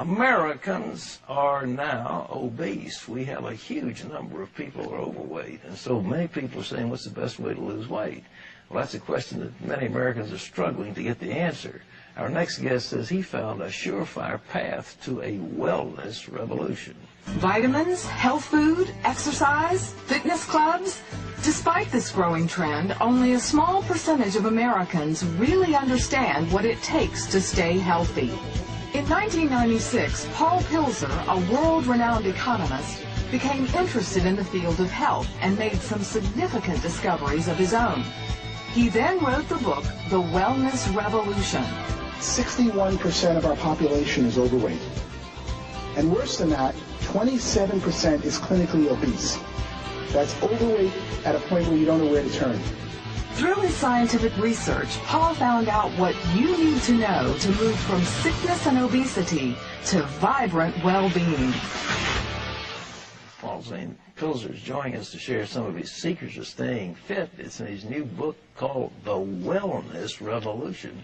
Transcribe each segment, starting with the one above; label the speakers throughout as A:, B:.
A: Americans are now obese. We have a huge number of people who are overweight, and so many people are saying, what's the best way to lose weight? Well, that's a question that many Americans are struggling to get the answer. Our next guest says he found a surefire path to a wellness revolution.
B: Vitamins, health food, exercise, fitness clubs. Despite this growing trend, only a small percentage of Americans really understand what it takes to stay healthy. In 1996, Paul PILZER, a world-renowned economist, became interested in the field of health and made some significant discoveries of his own. He then wrote the book, The Wellness Revolution.
C: 61% of our population is overweight. And worse than that, 27% is clinically obese. That's overweight at a point where you don't know where to turn.
B: Through his scientific research, Paul found out what you need to know to move from sickness and obesity to vibrant well-being.
A: Paul ZANE PILZER is joining us to share some of his secrets of staying fit. It's in his new book called The Wellness Revolution.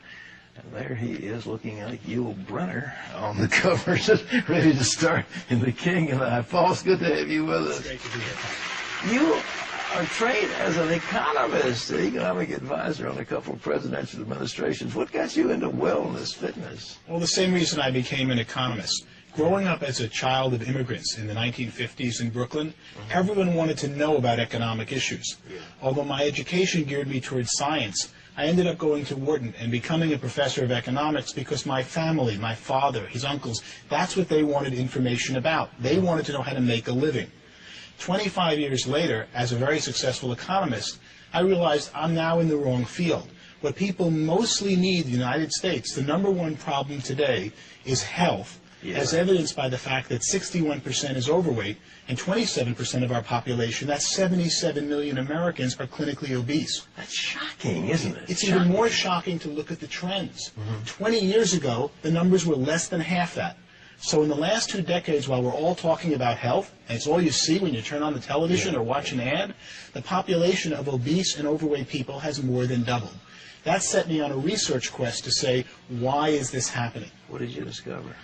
A: And there he is looking like Yul Brynner on the cover, just ready to start in The King and I. Paul, it's good to have you with us.
D: It's great to be here.
A: You are trained as an economist, an economic advisor on a couple of presidential administrations. What got you into wellness, fitness?
D: Well, the same reason I became an economist. Growing up as a child of immigrants in the 1950s in Brooklyn, everyone wanted to know about economic issues. Although my education geared me towards science, I ended up going to Wharton and becoming a professor of economics because my family, my father, his uncles, that's what they wanted information about. They wanted to know how to make a living. 25 years later, as a very successful economist, I realized I'm now in the wrong field. What people mostly need in the United States, the #1 problem today, is health, as evidenced by the fact that 61% is overweight and 27% of our population, that's 77 million Americans, are clinically obese.
A: That's shocking, isn't it?
D: It's even more shocking to look at the trends. 20 years ago, the numbers were less than half that. So in the last 2 decades, while we're all talking about health, and it's all you see when you turn on the television or watch an ad, the population of obese and overweight people has more than doubled. That set me on a research quest to say, why is this happening?
A: What did you discover?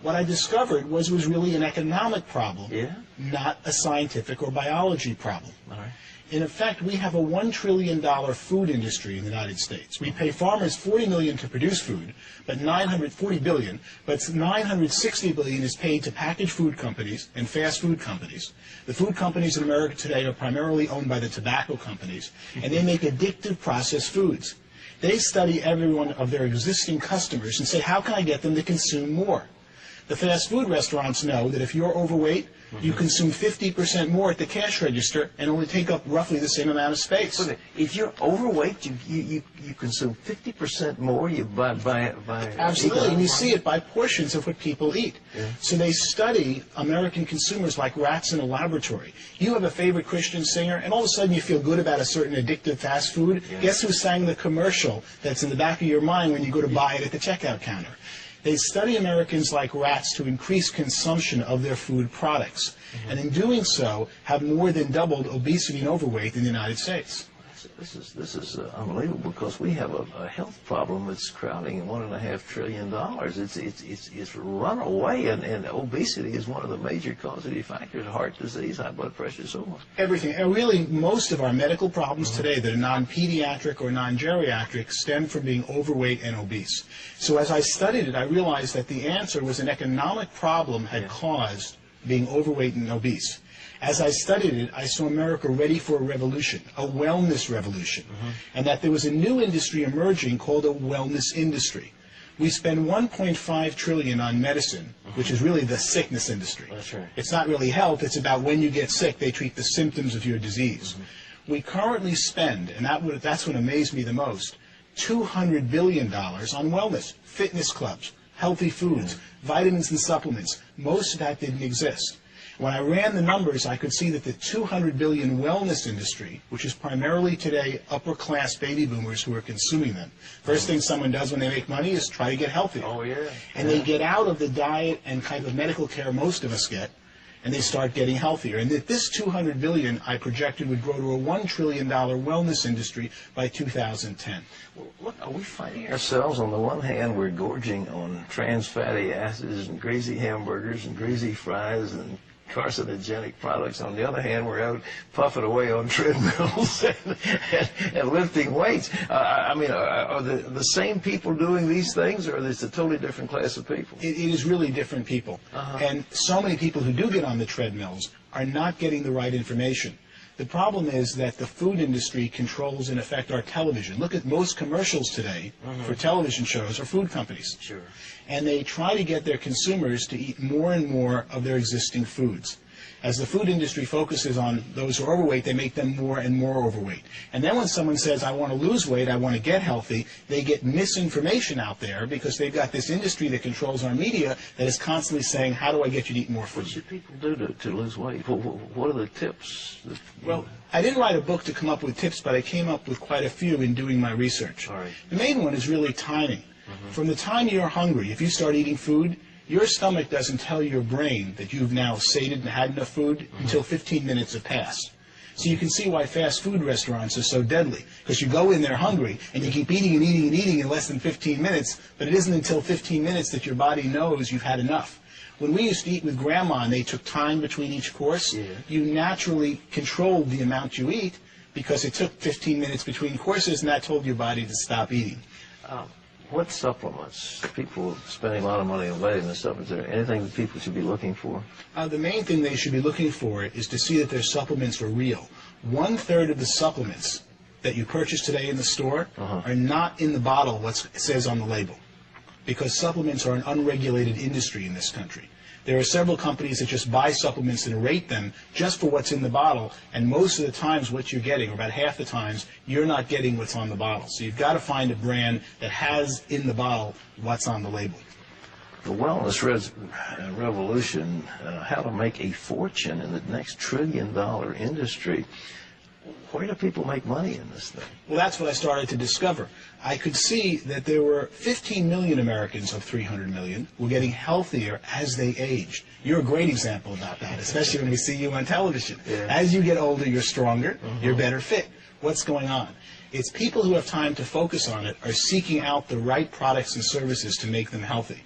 D: What I discovered was it was really an economic problem, not a scientific or biology problem.
A: All right.
D: In effect, we have a $1 trillion food industry in the United States. We pay farmers $40 million to produce food, but $940 billion, but $960 billion is paid to packaged food companies and fast food companies. The food companies in America today are primarily owned by the tobacco companies, and they make addictive processed foods. They study every one of their existing customers and say, how can I get them to consume more? The fast food restaurants know that if you're overweight, you consume 50% more at the cash register and only take up roughly the same amount of space.
A: But if you're overweight, you consume 50% more. You buy
D: Absolutely, and you see it by portions of what people eat. So they study American consumers like rats in a laboratory. You have a favorite Christian singer, and all of a sudden you feel good about a certain addictive fast food. Guess who sang the commercial that's in the back of your mind when you go to buy it at the checkout counter? They study Americans like rats to increase consumption of their food products, and in doing so have more than doubled obesity and overweight in the United States.
A: This is unbelievable, because we have a health problem that's crowding $1.5 trillion. It's run away, and obesity is one of the major causative factors: heart disease, high blood pressure, so on.
D: Everything. And really, most of our medical problems today that are non-pediatric or non-geriatric stem from being overweight and obese. So as I studied it, I realized that the answer was an economic problem had caused being overweight and obese. As I studied it, I saw America ready for a revolution, a wellness revolution, and that there was a new industry emerging called a wellness industry. We spend $1.5 trillion on medicine, which is really the sickness industry.
A: That's right.
D: It's not really health, it's about when you get sick, they treat the symptoms of your disease. We currently spend, and that's what amazed me the most, $200 billion on wellness, fitness clubs, healthy foods, vitamins and supplements. Most of that didn't exist. When I ran the numbers, I could see that the $200 billion wellness industry, which is primarily today upper-class baby boomers who are consuming them. First thing someone does when they make money is try to get healthy.
A: Oh, yeah.
D: And they get out of the diet and kind of medical care most of us get, and they start getting healthier. And that this $200 billion I projected would grow to a $1 trillion wellness industry by 2010.
A: Well, look, are we finding ourselves, on the one hand, we're gorging on trans fatty acids and greasy hamburgers and greasy fries and carcinogenic products. On the other hand, we're out puffing away on treadmills and lifting weights. I mean, are the same people doing these things, or is it a totally different class of people?
D: It is really different people. And so many people who do get on the treadmills are not getting the right information. The problem is that the food industry controls, in effect, our television. Look at most commercials today for television shows are food companies.
A: Sure.
D: And they try to get their consumers to eat more and more of their existing foods. As the food industry focuses on those who are overweight, they make them more and more overweight. And then when someone says, I want to lose weight, I want to get healthy, they get misinformation out there because they've got this industry that controls our media that is constantly saying, how do I get you to eat more food?
A: What should people do to lose weight? What are the tips?
D: Well, I didn't write a book to come up with tips, but I came up with quite a few in doing my research.
A: All right.
D: The main one is really timing. From the time you're hungry, if you start eating food, your stomach doesn't tell your brain that you've now sated and had enough food until 15 minutes have passed. So you can see why fast food restaurants are so deadly, because you go in there hungry and you keep eating and eating and eating in less than 15 minutes, but it isn't until 15 minutes that your body knows you've had enough. When we used to eat with Grandma and they took time between each course, you naturally controlled the amount you eat because it took 15 minutes between courses, and that told your body to stop eating.
A: What supplements? People spending a lot of money on vitamin supplements. Is there anything that people should be looking for?
D: The main thing they should be looking for is to see that their supplements are real. 1/3 of the supplements that you purchase today in the store are not in the bottle what it says on the label, because supplements are an unregulated industry in this country. There are several companies that just buy supplements and rate them just for what's in the bottle, and most of the times what you're getting, or about half the times, you're not getting what's on the bottle. So you've got to find a brand that has in the bottle what's on the label.
A: The wellness revolution, how to make a fortune in the next trillion-dollar industry. Where do people make money in this thing?
D: Well, that's what I started to discover. I could see that there were 15 million Americans of 300 million who were getting healthier as they aged. You're a great example about that, especially when we see you on television. As you get older, you're stronger, you're better fit. What's going on? It's people who have time to focus on it are seeking out the right products and services to make them healthy.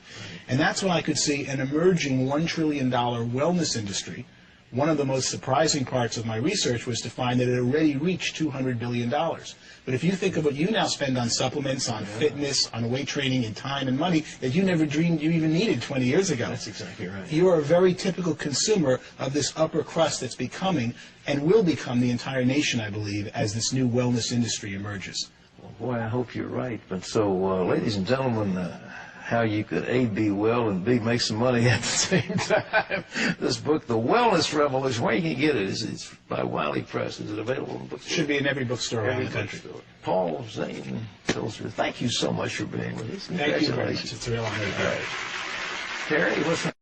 D: And that's when I could see an emerging $1 trillion wellness industry. One of the most surprising parts of my research was to find that it already reached $200 billion. But if you think of what you now spend on supplements, on fitness, on weight training, in time and money that you never dreamed you even needed 20 years ago.
A: That's exactly right.
D: You are a very typical consumer of this upper crust that's becoming and will become the entire nation, I believe, as this new wellness industry emerges.
A: Well, boy, I hope you're right. But so, ladies and gentlemen, how you could A, be well, and B, make some money at the same time. This book, The Wellness Revolution, where you can get it? It's by Wiley Press. Is it available in bookstores?
D: Should be in every bookstore around the country.
A: Paul, Zane, PILZER, thank you so much for being with us.
D: Thank you very much. It's a real honor.
A: All right. Terry, what's